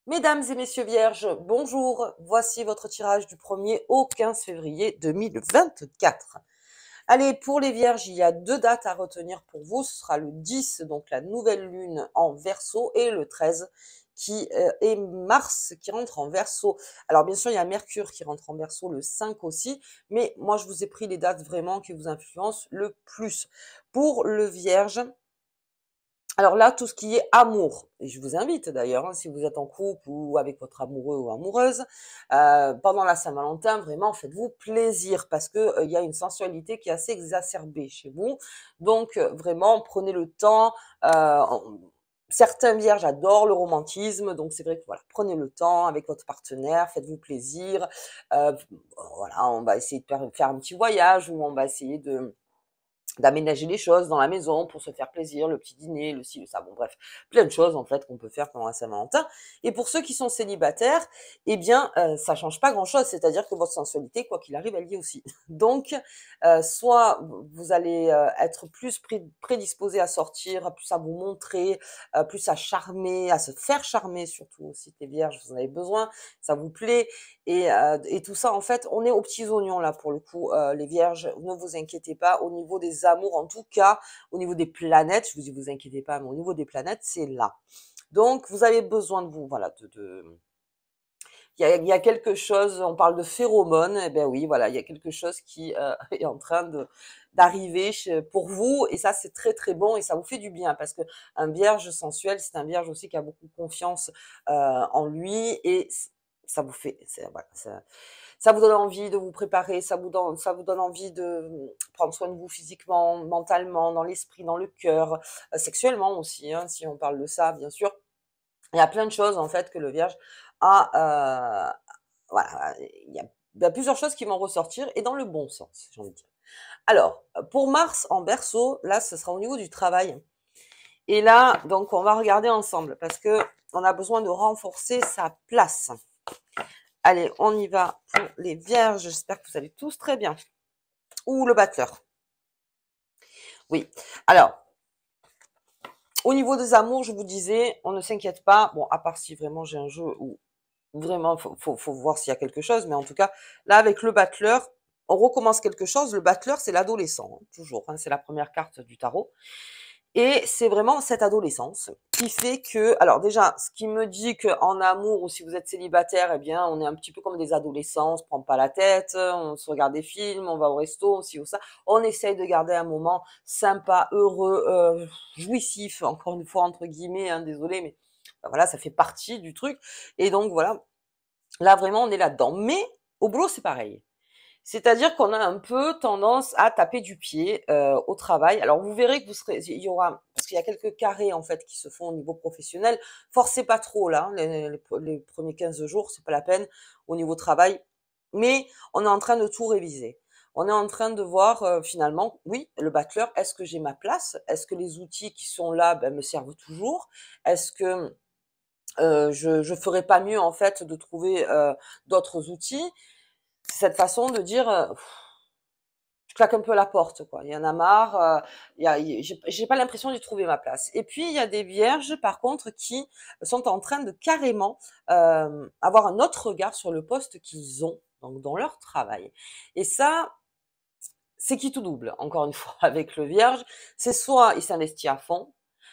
Mesdames et messieurs vierges, bonjour. Voici votre tirage du 1er au 15 février 2024. Allez, pour les vierges, il y a deux dates à retenir pour vous. Ce sera le 10, donc la nouvelle lune en Verseau, et le 13, qui est Mars qui rentre en Verseau. Alors bien sûr, il y a Mercure qui rentre en Verseau le 5 aussi, mais moi je vous ai pris les dates vraiment qui vous influencent le plus. Pour le vierge, alors là, tout ce qui est amour, et je vous invite d'ailleurs, hein, si vous êtes en couple ou avec votre amoureux ou amoureuse, pendant la Saint-Valentin, vraiment faites-vous plaisir parce que il y a une sensualité qui est assez exacerbée chez vous. Donc vraiment prenez le temps. Certains vierges adorent le romantisme, donc c'est vrai que voilà, prenez le temps avec votre partenaire, faites-vous plaisir. Euh, voilà, on va essayer de faire un petit voyage ou on va essayer d'aménager les choses dans la maison pour se faire plaisir, le petit dîner, le ci, le ça, bon bref, plein de choses en fait qu'on peut faire pendant la Saint-Valentin. Et pour ceux qui sont célibataires, eh bien, ça change pas grand-chose, c'est-à-dire que votre sensualité, quoi qu'il arrive, elle y est aussi. Donc, soit vous allez être plus prédisposé à sortir, plus à vous montrer, plus à charmer, à se faire charmer surtout aussi, les vierges, vous en avez besoin, ça vous plaît, et tout ça, en fait, on est aux petits oignons là pour le coup, les vierges, ne vous inquiétez pas. Au niveau des amours, en tout cas, au niveau des planètes, je vous dis vous inquiétez pas, mais au niveau des planètes, c'est là. Donc, vous avez besoin de vous, voilà, il y a quelque chose, on parle de phéromones, eh ben oui, voilà, il y a quelque chose qui est en train d'arriver pour vous, et ça c'est très très bon et ça vous fait du bien parce que un vierge sensuel, c'est un vierge aussi qui a beaucoup confiance en lui et ça vous fait, voilà, ça vous donne envie de vous préparer, ça vous donne envie de prendre soin de vous physiquement, mentalement, dans l'esprit, dans le cœur, sexuellement aussi, hein, si on parle de ça, bien sûr. Il y a plein de choses en fait que le vierge a, voilà, il y a plusieurs choses qui vont ressortir et dans le bon sens, j'ai envie de dire. Alors, pour Mars en Verseau, là, ce sera au niveau du travail. Et là, donc, on va regarder ensemble parce que on a besoin de renforcer sa place. Allez, on y va pour les vierges. J'espère que vous allez tous très bien. Ou le battleur. Oui. Alors, au niveau des amours, je vous disais, on ne s'inquiète pas. Bon, à part si vraiment j'ai un jeu où vraiment, faut voir s'il y a quelque chose, mais en tout cas, là, avec le battleur, on recommence quelque chose. Le battleur, c'est l'adolescent, hein, toujours, hein, c'est la première carte du tarot. Et c'est vraiment cette adolescence qui fait que, alors déjà, ce qui me dit qu'en amour ou si vous êtes célibataire, eh bien, on est un petit peu comme des adolescents, on se prend pas la tête, on se regarde des films, on va au resto, ci ou ça. On essaye de garder un moment sympa, heureux, jouissif, encore une fois, entre guillemets, hein, désolé, mais voilà, ça fait partie du truc. Et donc, voilà, là, vraiment, on est là-dedans. Mais au boulot, c'est pareil. C'est-à-dire qu'on a un peu tendance à taper du pied au travail. Alors vous verrez que il y aura, parce qu'il y a quelques carrés en fait qui se font au niveau professionnel. Forcez pas trop là, hein, les premiers 15 jours, c'est pas la peine au niveau travail. Mais on est en train de tout réviser. On est en train de voir finalement, oui, le battleur, est-ce que j'ai ma place? Est-ce que les outils qui sont là me servent toujours? Est-ce que je ferais pas mieux en fait de trouver d'autres outils? C'est cette façon de dire je claque un peu la porte, quoi. Il y en a marre. J'ai pas l'impression d'y trouver ma place. Et puis il y a des vierges, par contre, qui sont en train de carrément avoir un autre regard sur le poste qu'ils ont, donc dans leur travail. Et ça, c'est qui tout double. Encore une fois, avec le vierge, c'est soit il s'investit à fond,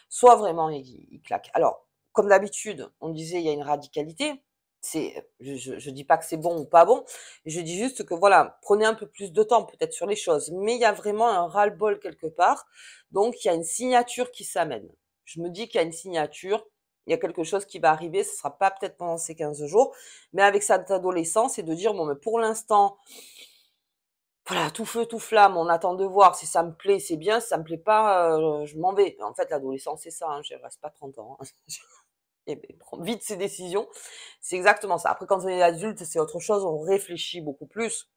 soit vraiment il claque. Alors, comme d'habitude, on disait il y a une radicalité. Je dis pas que c'est bon ou pas bon, je dis juste que voilà, prenez un peu plus de temps peut-être sur les choses, mais il y a vraiment un ras-le-bol quelque part, donc il y a une signature qui s'amène. Je me dis qu'il y a une signature, il y a quelque chose qui va arriver, ce sera pas peut-être pendant ces 15 jours, mais avec cette adolescence, et de dire bon, mais pour l'instant, voilà, tout feu, tout flamme, on attend de voir. Si ça me plaît, c'est bien. Si ça me plaît pas, je m'en vais. En fait, l'adolescence, c'est ça, hein, je reste pas 30 ans, hein. Et beh, prend vite ses décisions. C'est exactement ça. Après, quand on est adulte, c'est autre chose, on réfléchit beaucoup plus.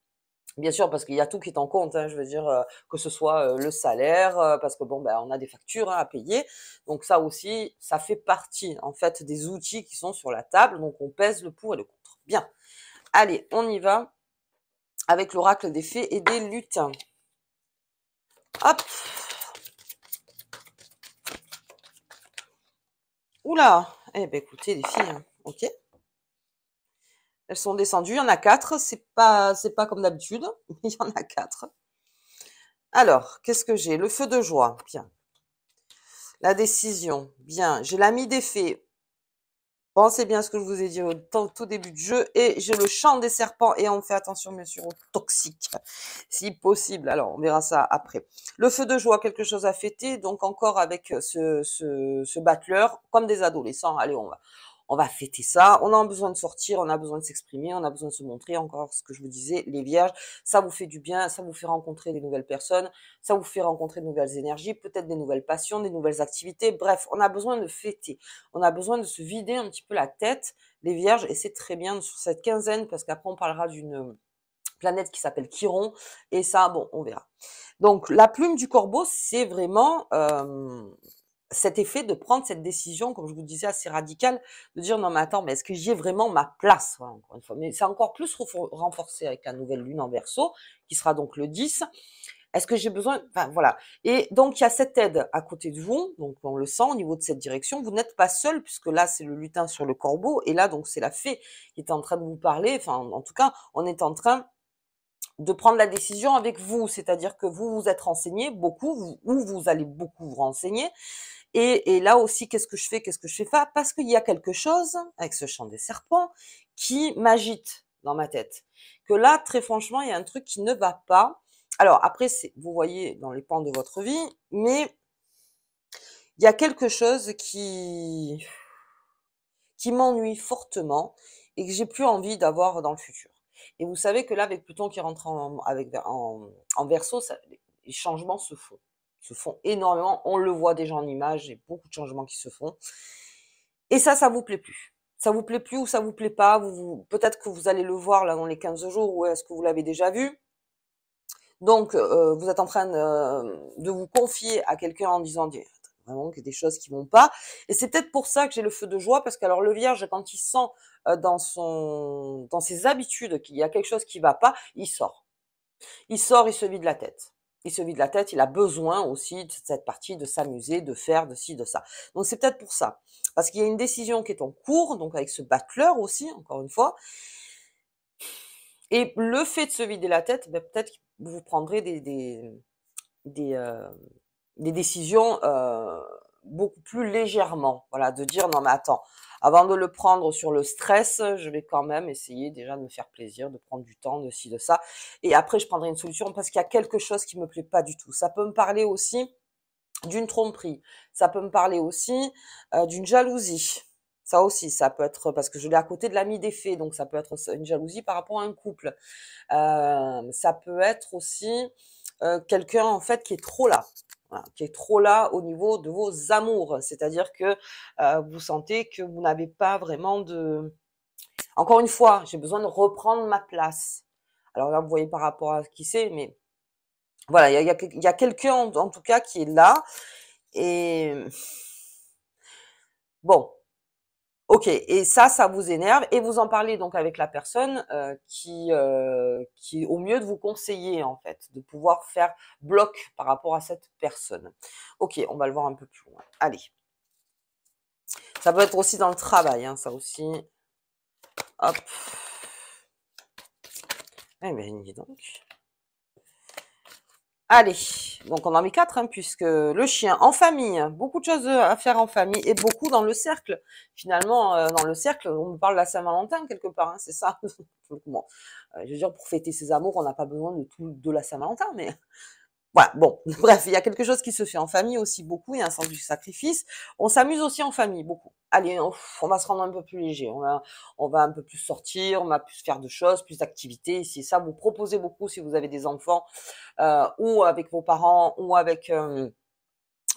Bien sûr, parce qu'il y a tout qui est en compte, hein, je veux dire, que ce soit, le salaire, parce que bon, ben, on a des factures, hein, à payer. Donc ça aussi, ça fait partie, en fait, des outils qui sont sur la table, donc on pèse le pour et le contre. Bien. Allez, on y va avec l'oracle des fées et des lutins. Hop. Oula. Eh ben écoutez les filles, hein. OK. Elles sont descendues, il y en a 4, c'est pas comme d'habitude, mais il y en a 4. Alors, qu'est-ce que j'ai? Le feu de joie, bien. La décision, bien. J'ai l'ami des fées. Pensez bien à ce que je vous ai dit au tout début du jeu. Et j'ai le chant des serpents. Et on fait attention, bien sûr, aux toxiques, si possible. Alors, on verra ça après. Le feu de joie, quelque chose à fêter. Donc, encore avec ce battleur, comme des adolescents. Allez, on va fêter ça. On a besoin de sortir, on a besoin de s'exprimer, on a besoin de se montrer. Encore ce que je vous disais, les vierges, ça vous fait du bien, ça vous fait rencontrer des nouvelles personnes, ça vous fait rencontrer de nouvelles énergies, peut-être des nouvelles passions, des nouvelles activités. Bref, on a besoin de fêter. On a besoin de se vider un petit peu la tête, les vierges, et c'est très bien sur cette quinzaine, parce qu'après on parlera d'une planète qui s'appelle Chiron, et ça, bon, on verra. Donc, la plume du corbeau, c'est vraiment cet effet de prendre cette décision, comme je vous disais, assez radicale, de dire non mais attends, mais est-ce que j'y ai vraiment ma place, voilà, encore une fois. Mais c'est encore plus renforcé avec la nouvelle lune en Verseau, qui sera donc le 10. Est-ce que j'ai besoin, enfin voilà. Et donc il y a cette aide à côté de vous, donc on le sent au niveau de cette direction. Vous n'êtes pas seul, puisque là c'est le lutin sur le corbeau, et là donc c'est la fée qui est en train de vous parler. Enfin, en tout cas, on est en train de prendre la décision avec vous, c'est-à-dire que vous vous êtes renseigné beaucoup, ou vous allez beaucoup vous renseigner. Et là aussi, qu'est-ce que je fais, qu'est-ce que je fais pas? Parce qu'il y a quelque chose, avec ce chant des serpents, qui m'agite dans ma tête. Que là, très franchement, il y a un truc qui ne va pas. Alors après, vous voyez dans les pans de votre vie, mais il y a quelque chose qui m'ennuie fortement et que j'ai plus envie d'avoir dans le futur. Et vous savez que là, avec Pluton qui rentre en Verseau, les changements se font énormément. On le voit déjà en images, il y a beaucoup de changements qui se font. Et ça vous plaît plus. Ça vous plaît plus ou ça vous plaît pas. Peut-être que vous allez le voir là dans les 15 jours, ou est-ce que vous l'avez déjà vu. Donc, vous êtes en train de vous confier à quelqu'un en disant vraiment qu'il y a des choses qui vont pas. Et c'est peut-être pour ça que j'ai le feu de joie, parce que alors le vierge, quand il sent dans ses habitudes qu'il y a quelque chose qui va pas, il sort. Il sort, il se vide la tête. Il se vide la tête, il a besoin aussi de cette partie de s'amuser, de faire, de ci, de ça. Donc c'est peut-être pour ça. Parce qu'il y a une décision qui est en cours, donc avec ce battleur aussi, encore une fois. Et le fait de se vider la tête, ben, peut-être que vous prendrez des, euh, des décisions beaucoup plus légèrement. Voilà, de dire non mais attends, avant de le prendre sur le stress, je vais quand même essayer déjà de me faire plaisir, de prendre du temps, de ci, de ça. Et après, je prendrai une solution, parce qu'il y a quelque chose qui me plaît pas du tout. Ça peut me parler aussi d'une tromperie. Ça peut me parler aussi d'une jalousie. Ça aussi, ça peut être, parce que je l'ai à côté de l'ami des fées, donc ça peut être une jalousie par rapport à un couple. Ça peut être aussi quelqu'un en fait qui est trop là. Voilà, qui est trop là au niveau de vos amours. C'est-à-dire que vous sentez que vous n'avez pas vraiment de... Encore une fois, j'ai besoin de reprendre ma place. Alors là, vous voyez par rapport à qui c'est, mais voilà, il y a quelqu'un en tout cas qui est là. Et bon, OK, et ça vous énerve, et vous en parlez donc avec la personne qui au mieux de vous conseiller en fait, de pouvoir faire bloc par rapport à cette personne. OK, on va le voir un peu plus loin. Allez, ça peut être aussi dans le travail, hein, ça aussi. Hop. Eh ben, dis donc. Allez, donc on en met 4, hein, puisque le chien en famille, beaucoup de choses à faire en famille, et beaucoup dans le cercle. Finalement, dans le cercle, on nous parle de la Saint-Valentin quelque part, hein, c'est ça. Donc, bon, je veux dire, pour fêter ses amours, on n'a pas besoin de la Saint-Valentin, mais voilà, bon, bref, il y a quelque chose qui se fait en famille aussi beaucoup, il y a un sens du sacrifice. On s'amuse aussi en famille, beaucoup. Allez, on va se rendre un peu plus léger, on va un peu plus sortir, on va plus faire de choses, plus d'activités. Si ça vous proposez beaucoup, si vous avez des enfants, ou avec vos parents, ou avec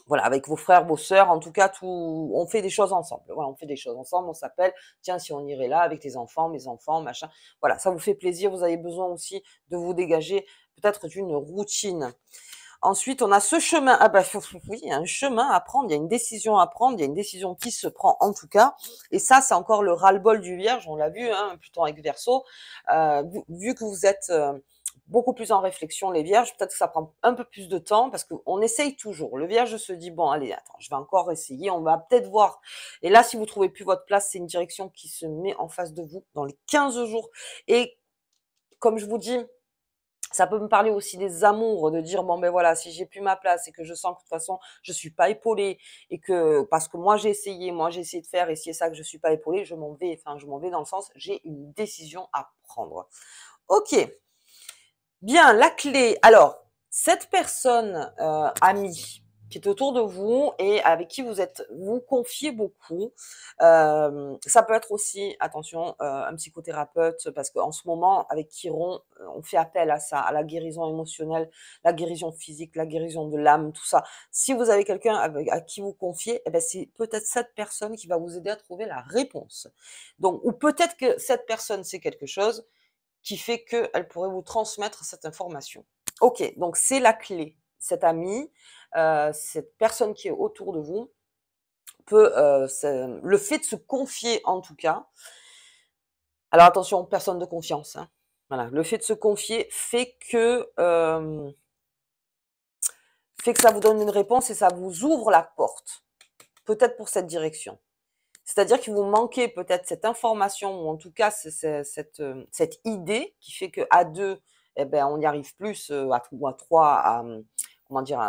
voilà, avec vos frères, vos sœurs, en tout cas, on fait des choses ensemble. Voilà, on fait des choses ensemble, on s'appelle, tiens, si on irait là avec tes enfants, mes enfants, machin. Voilà, ça vous fait plaisir, vous avez besoin aussi de vous dégager peut-être d'une routine. Ensuite, on a ce chemin. Ah bah oui, il y a un chemin à prendre, il y a une décision à prendre, il y a une décision qui se prend en tout cas. Et ça, c'est encore le ras-le-bol du Vierge, on l'a vu, hein, Pluton avec Verseau. Vu que vous êtes beaucoup plus en réflexion, les vierges. Peut-être que ça prend un peu plus de temps parce qu'on essaye toujours. Le vierge se dit, bon, allez, attends, je vais encore essayer, on va peut-être voir. Et là, si vous trouvez plus votre place, c'est une direction qui se met en face de vous dans les 15 jours. Et comme je vous dis, ça peut me parler aussi des amours, de dire bon ben voilà, si j'ai plus ma place et que je sens que de toute façon je suis pas épaulée et que parce que moi j'ai essayé de faire et si c'est ça que je suis pas épaulée, je m'en vais. Enfin, je m'en vais dans le sens j'ai une décision à prendre. Ok, bien la clé. Alors cette personne amie qui est autour de vous et avec qui vous confiez beaucoup. Ça peut être aussi, attention, un psychothérapeute, parce qu'en ce moment, avec Chiron, on fait appel à ça, à la guérison émotionnelle, la guérison physique, la guérison de l'âme, tout ça. Si vous avez quelqu'un à qui vous confiez, eh ben c'est peut-être cette personne qui va vous aider à trouver la réponse. Donc, ou peut-être que cette personne, c'est quelque chose qui fait qu'elle pourrait vous transmettre cette information. Ok, donc c'est la clé. Cet ami, cette personne qui est autour de vous, peut, le fait de se confier en tout cas, alors attention, personne de confiance, hein. Voilà, le fait de se confier fait que ça vous donne une réponse et ça vous ouvre la porte, peut-être pour cette direction. C'est-à-dire que vous manquez peut-être cette information ou en tout cas cette idée qui fait que à deux, eh ben on y arrive plus, ou à trois, comment dire,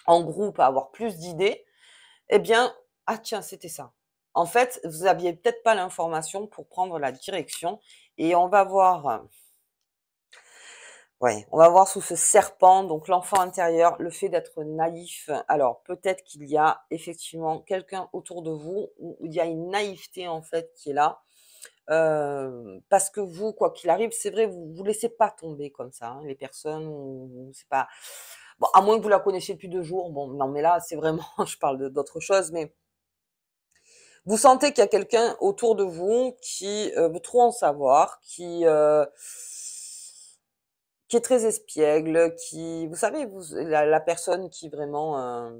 en groupe, à avoir plus d'idées. Eh bien, ah tiens, c'était ça. En fait, vous aviez peut-être pas l'information pour prendre la direction et on va voir, ouais, on va voir sous ce serpent, donc l'enfant intérieur, le fait d'être naïf. Alors, peut-être qu'il y a effectivement quelqu'un autour de vous où il y a une naïveté en fait qui est là. Parce que vous, quoi qu'il arrive, c'est vrai, vous laissez pas tomber comme ça, hein, les personnes, c'est pas bon, à moins que vous la connaissiez depuis 2 jours. Bon, non, mais là, c'est vraiment, je parle d'autre chose, mais vous sentez qu'il y a quelqu'un autour de vous qui veut trop en savoir, qui est très espiègle, qui, vous savez, la personne qui vraiment,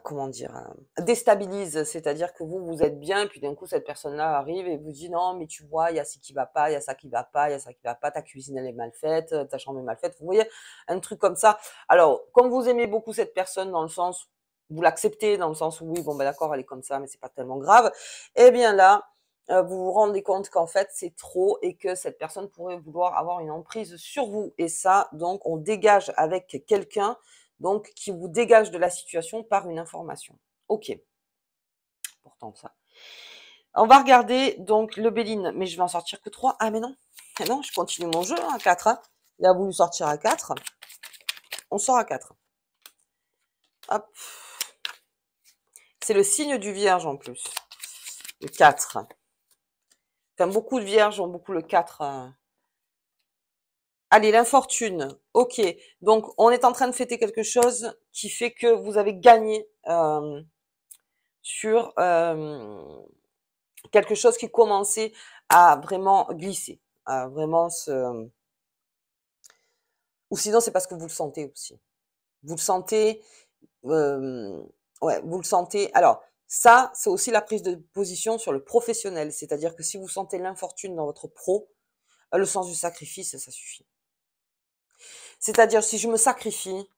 comment dire, déstabilise, c'est-à-dire que vous êtes bien, et puis d'un coup cette personne-là arrive et vous dit non, mais tu vois, il y a ci qui va pas, il y a ça qui va pas, il y a ça qui va pas, ta cuisine elle est mal faite, ta chambre est mal faite, vous voyez, un truc comme ça. Alors, comme vous aimez beaucoup cette personne dans le sens, vous l'acceptez dans le sens où oui, bon ben d'accord, elle est comme ça, mais c'est pas tellement grave, eh bien là, vous vous rendez compte qu'en fait c'est trop et que cette personne pourrait vouloir avoir une emprise sur vous. Et ça, donc, on dégage avec quelqu'un donc qui vous dégage de la situation par une information. Ok, pourtant ça. On va regarder donc le Béline, mais je vais en sortir que 3. Ah mais non, non, je continue mon jeu à 4. Hein. Il a voulu sortir à 4. On sort à 4. Hop. C'est le signe du vierge en plus. Le 4. Enfin, beaucoup de vierges ont beaucoup le 4. Allez, l'infortune. Ok, donc on est en train de fêter quelque chose qui fait que vous avez gagné sur quelque chose qui commençait à vraiment glisser, à vraiment se... Ou sinon, c'est parce que vous le sentez aussi. Vous le sentez, euh, ouais, vous le sentez. Alors, ça, c'est aussi la prise de position sur le professionnel. C'est-à-dire que si vous sentez l'infortune dans votre pro, le sens du sacrifice, ça suffit. C'est-à-dire, si je me sacrifie,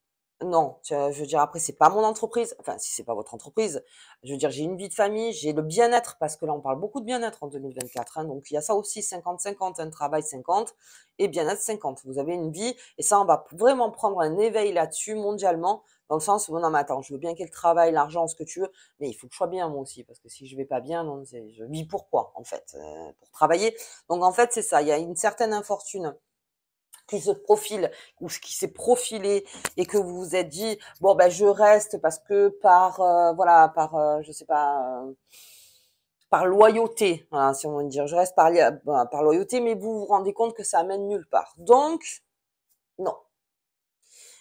non, je veux dire, après, c'est pas mon entreprise. Enfin, si c'est pas votre entreprise, je veux dire, j'ai une vie de famille, j'ai le bien-être, parce que là, on parle beaucoup de bien-être en 2024. Hein, donc, il y a ça aussi, 50-50, un travail 50 et bien-être 50. Vous avez une vie, et ça, on va vraiment prendre un éveil là-dessus mondialement, dans le sens où, non, mais attends, je veux bien qu'il y ait le travail, l'argent, ce que tu veux, mais il faut que je sois bien, moi aussi, parce que si je vais pas bien, non, je vis pourquoi, en fait, pour travailler. Donc, en fait, c'est ça, il y a une certaine infortune qui se profile ou qui s'est profilé et que vous vous êtes dit bon ben je reste parce que par voilà par je sais pas par loyauté, voilà, si on veut dire je reste par loyauté, mais vous vous rendez compte que ça amène nulle part. Donc non.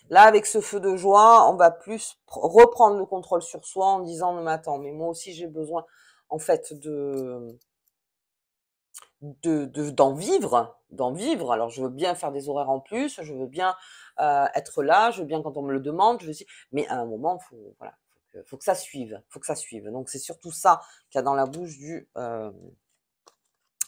Là, avec ce feu de joie, on va plus reprendre le contrôle sur soi en disant non mais attends, mais moi aussi j'ai besoin en fait d'en vivre. Alors, je veux bien faire des horaires en plus, je veux bien être là, je veux bien quand on me le demande, je veux mais à un moment, voilà, faut que ça suive, faut que ça suive. Donc, c'est surtout ça qu'il y a dans la bouche du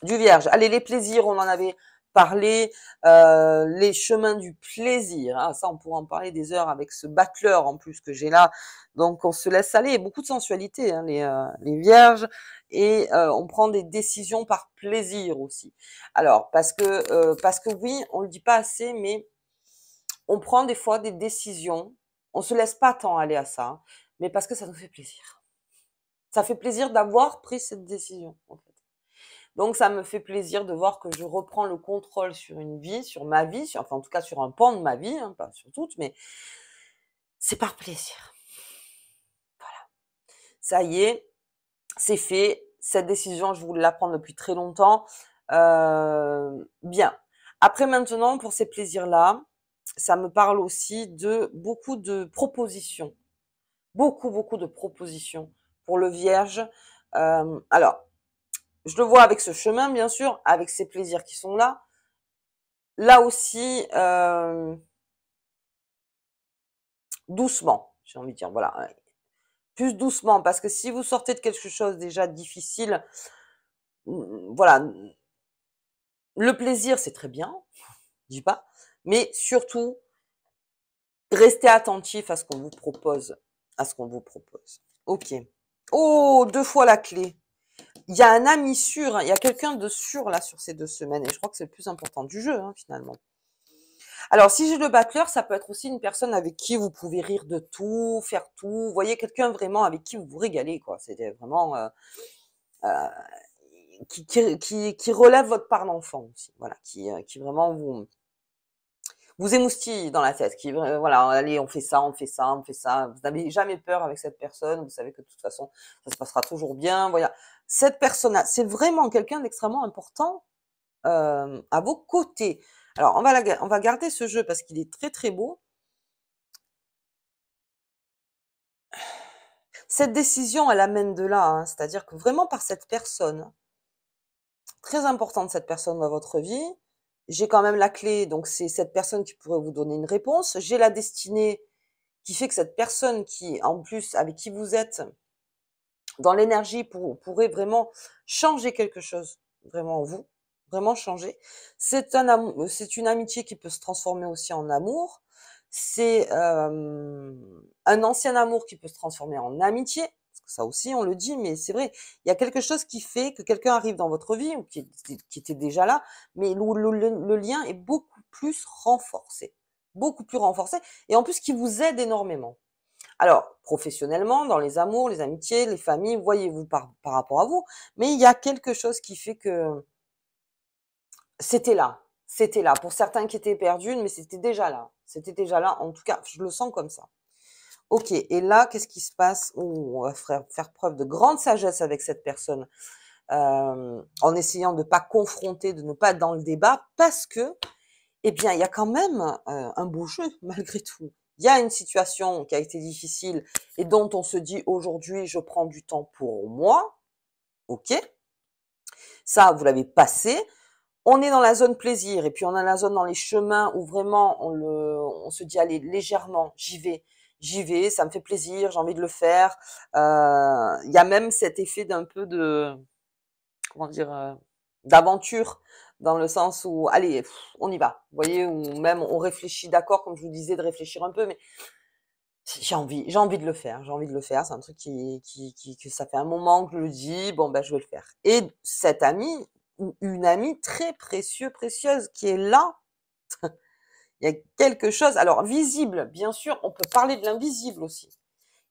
Vierge. Allez, les plaisirs, on en avait parler les chemins du plaisir, hein. Ça, on pourra en parler des heures avec ce battleur en plus que j'ai là. Donc, on se laisse aller. Beaucoup de sensualité, hein, les vierges. Et on prend des décisions par plaisir aussi. Alors, parce que oui, on le dit pas assez, mais on prend des fois des décisions. On se laisse pas tant aller à ça, hein, mais parce que ça nous fait plaisir. Ça fait plaisir d'avoir pris cette décision, en fait. Donc ça me fait plaisir de voir que je reprends le contrôle sur une vie, sur ma vie, enfin en tout cas sur un pan de ma vie, hein, pas sur toutes, mais c'est par plaisir. Ça y est, c'est fait. Cette décision, je voulais la prendre depuis très longtemps. Bien. Après maintenant, pour ces plaisirs-là, ça me parle aussi de beaucoup de propositions. Beaucoup, beaucoup de propositions pour le vierge. Alors, je le vois avec ce chemin, bien sûr, avec ces plaisirs qui sont là. Là aussi, doucement, j'ai envie de dire, voilà. Plus doucement, parce que si vous sortez de quelque chose déjà difficile, voilà, le plaisir, c'est très bien, je dis pas, mais surtout, restez attentif à ce qu'on vous propose, à ce qu'on vous propose. Ok. Oh, 2 fois la clé. Il y a un ami sûr, hein, il y a quelqu'un de sûr là sur ces 2 semaines, et je crois que c'est le plus important du jeu, hein, finalement. Alors, si j'ai le battleur, ça peut être aussi une personne avec qui vous pouvez rire de tout, faire tout. Vous voyez, quelqu'un vraiment avec qui vous vous régalez, quoi. C'est vraiment euh, qui relève votre part d'enfant aussi, voilà, qui vraiment vous émoustille dans la tête, qui voilà, allez, on fait ça, on fait ça, on fait ça. Vous n'avez jamais peur avec cette personne. Vous savez que de toute façon, ça se passera toujours bien. Voilà, cette personne-là, c'est vraiment quelqu'un d'extrêmement important à vos côtés. Alors, on va garder ce jeu parce qu'il est très très beau. Cette décision, elle amène de là, hein, c'est-à-dire que vraiment par cette personne, très importante cette personne dans votre vie, j'ai quand même la clé, donc c'est cette personne qui pourrait vous donner une réponse. J'ai la destinée qui fait que cette personne qui, en plus, avec qui vous êtes dans l'énergie pourrait vraiment changer quelque chose, vraiment en vous, vraiment changer. C'est une amitié qui peut se transformer aussi en amour. C'est un ancien amour qui peut se transformer en amitié. Parce que ça aussi, on le dit, mais c'est vrai. Il y a quelque chose qui fait que quelqu'un arrive dans votre vie ou qui était déjà là, mais le lien est beaucoup plus renforcé. Beaucoup plus renforcé. Et en plus, qui vous aide énormément. Alors, professionnellement, dans les amours, les amitiés, les familles, voyez-vous par rapport à vous, mais il y a quelque chose qui fait que c'était là. C'était là. Pour certains qui étaient perdus, mais c'était déjà là. C'était déjà là. En tout cas, je le sens comme ça. Ok. Et là, qu'est-ce qui se passe? On va faire preuve de grande sagesse avec cette personne, en essayant de ne pas confronter, de ne pas être dans le débat, parce que eh bien, il y a quand même un beau jeu malgré tout. Il y a une situation qui a été difficile et dont on se dit aujourd'hui, je prends du temps pour moi. Ok, ça, vous l'avez passé. On est dans la zone plaisir et puis on a la zone dans les chemins où vraiment on se dit allez légèrement, j'y vais, ça me fait plaisir, j'ai envie de le faire. Il y a même cet effet d'un peu de comment dire, d'aventure, dans le sens où, allez, on y va. Vous voyez, ou même on réfléchit, d'accord, comme je vous disais, de réfléchir un peu, mais j'ai envie de le faire, j'ai envie de le faire. C'est un truc que ça fait un moment que je le dis, bon, ben, je vais le faire. Et cette amie, ou une amie très précieuse, qui est là, il y a quelque chose, alors visible, bien sûr, on peut parler de l'invisible aussi.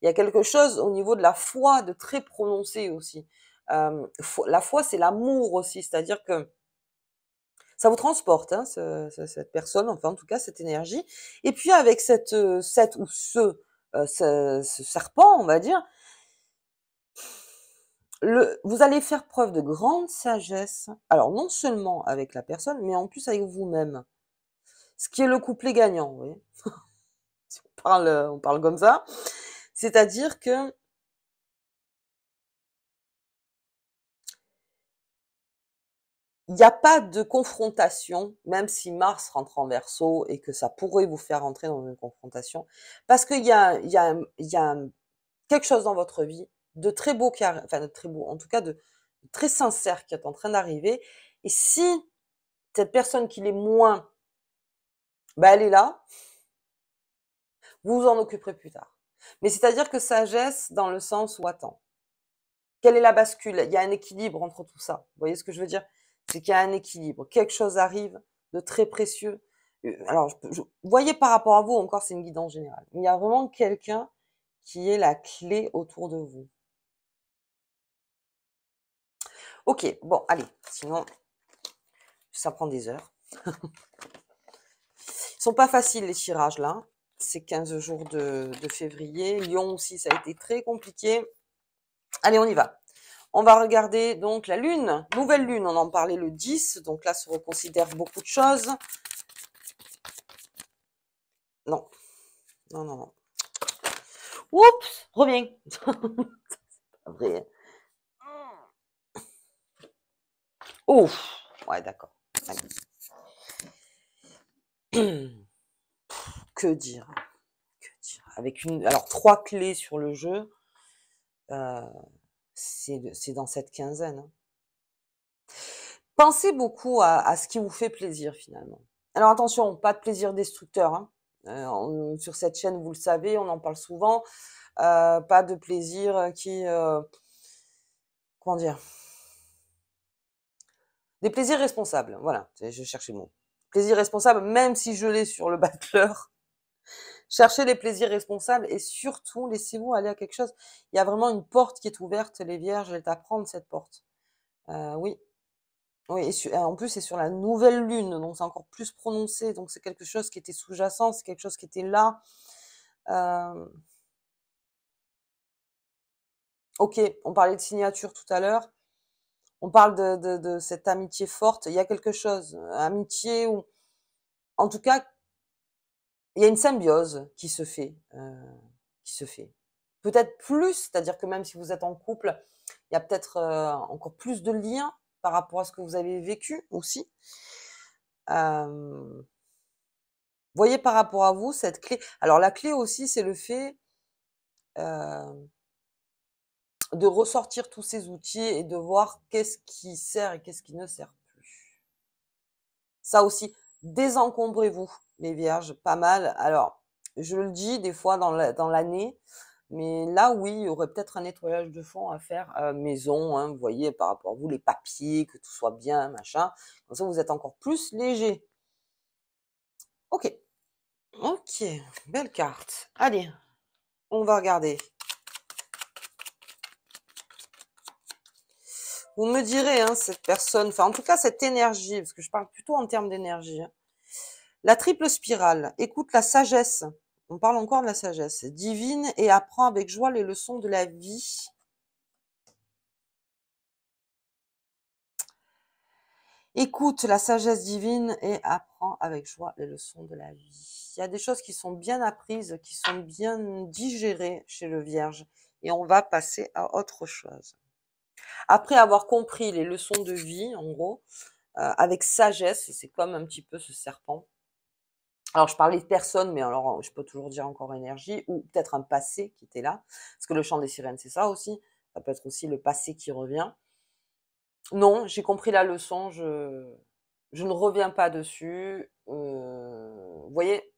Il y a quelque chose au niveau de la foi de très prononcé aussi. La foi, c'est l'amour aussi, c'est-à-dire que ça vous transporte, hein, cette personne, enfin en tout cas cette énergie. Et puis avec cette ou ce serpent, on va dire, vous allez faire preuve de grande sagesse. Alors non seulement avec la personne, mais en plus avec vous-même. Ce qui est le couplet gagnant, vous voyez. Si on parle comme ça. C'est-à-dire que il n'y a pas de confrontation, même si Mars rentre en Verseau et que ça pourrait vous faire entrer dans une confrontation, parce qu'il y a quelque chose dans votre vie de très beau, enfin de très beau, en tout cas de très sincère qui est en train d'arriver. Et si cette personne qui l'est moins, bah, elle est là, vous vous en occuperez plus tard. Mais c'est-à-dire que sagesse dans le sens où attends, quelle est la bascule? Il y a un équilibre entre tout ça. Vous voyez ce que je veux dire? C'est qu'il y a un équilibre. Quelque chose arrive de très précieux. Alors, vous voyez par rapport à vous, encore, c'est une guidance générale. Il y a vraiment quelqu'un qui est la clé autour de vous. Ok, bon, allez, sinon, ça prend des heures. Ils sont pas faciles les tirages là. Ces 15 jours de février. Lyon aussi, ça a été très compliqué. Allez, on y va. On va regarder donc la lune, nouvelle lune, on en parlait le 10, donc là se reconsidère beaucoup de choses. Non, non, non, non. Oups, reviens. C'est pas vrai. Ouf, ouais, d'accord. Que dire? Que dire? Avec alors 3 clés sur le jeu, c'est dans cette quinzaine, hein. Pensez beaucoup à ce qui vous fait plaisir finalement. Alors attention, pas de plaisir destructeur, hein. Sur cette chaîne, vous le savez, on en parle souvent. Pas de plaisir qui, comment dire? Des plaisirs responsables, voilà, je cherchais le mot. Plaisir responsable, même si je l'ai sur le battleur. Cherchez les plaisirs responsables et surtout, laissez-vous aller à quelque chose. Il y a vraiment une porte qui est ouverte, les vierges, elle est à prendre cette porte. Oui, oui, et en plus, c'est sur la nouvelle lune, donc c'est encore plus prononcé. Donc c'est quelque chose qui était sous-jacent, c'est quelque chose qui était là. Ok, on parlait de signature tout à l'heure. On parle de cette amitié forte. Il y a quelque chose, amitié ou en tout cas, il y a une symbiose qui se fait, qui se fait. Peut-être plus, c'est-à-dire que même si vous êtes en couple, il y a peut-être encore plus de liens par rapport à ce que vous avez vécu aussi. Voyez par rapport à vous cette clé. Alors la clé aussi, c'est le fait de ressortir tous ces outils et de voir qu'est-ce qui sert et qu'est-ce qui ne sert plus. Ça aussi, désencombrez-vous, les vierges, pas mal. Alors, je le dis des fois dans l'année, mais là, oui, il y aurait peut-être un nettoyage de fond à faire maison, hein, vous voyez, par rapport à vous, les papiers, que tout soit bien, machin. Comme ça, vous êtes encore plus léger. Ok, ok, belle carte. Allez, on va regarder. Vous me direz, hein, cette personne, enfin en tout cas cette énergie, parce que je parle plutôt en termes d'énergie, hein. La triple spirale, écoute la sagesse. On parle encore de la sagesse divine et apprends avec joie les leçons de la vie. Écoute la sagesse divine et apprends avec joie les leçons de la vie. Il y a des choses qui sont bien apprises, qui sont bien digérées chez le Vierge. Et on va passer à autre chose. Après avoir compris les leçons de vie, en gros, avec sagesse, c'est comme un petit peu ce serpent. Alors, je parlais de personne, mais alors, je peux toujours dire encore énergie, ou peut-être un passé qui était là. Parce que le chant des sirènes, c'est ça aussi. Ça peut être aussi le passé qui revient. Non, j'ai compris la leçon, je ne reviens pas dessus. Vous voyez,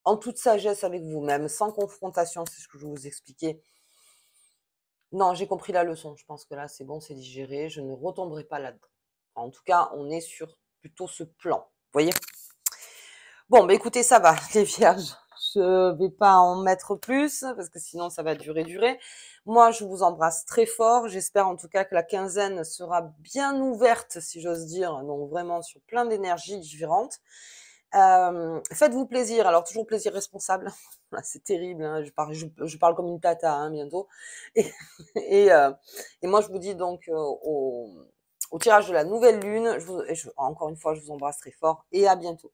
en toute sagesse avec vous-même, sans confrontation, c'est ce que je vous expliquais. Non, j'ai compris la leçon. Je pense que là, c'est bon, c'est digéré. Je ne retomberai pas là-dedans. En tout cas, on est sur plutôt ce plan. Vous voyez? Bon, bah écoutez, ça va, les vierges. Je vais pas en mettre plus, parce que sinon ça va durer. Moi, je vous embrasse très fort. J'espère en tout cas que la quinzaine sera bien ouverte, si j'ose dire, donc vraiment sur plein d'énergies différentes. Faites-vous plaisir, alors toujours plaisir responsable. C'est terrible, hein, je parle comme une tata hein, bientôt. Et, et, euh, et moi, je vous dis donc au tirage de la nouvelle lune, encore une fois, je vous embrasse très fort et à bientôt.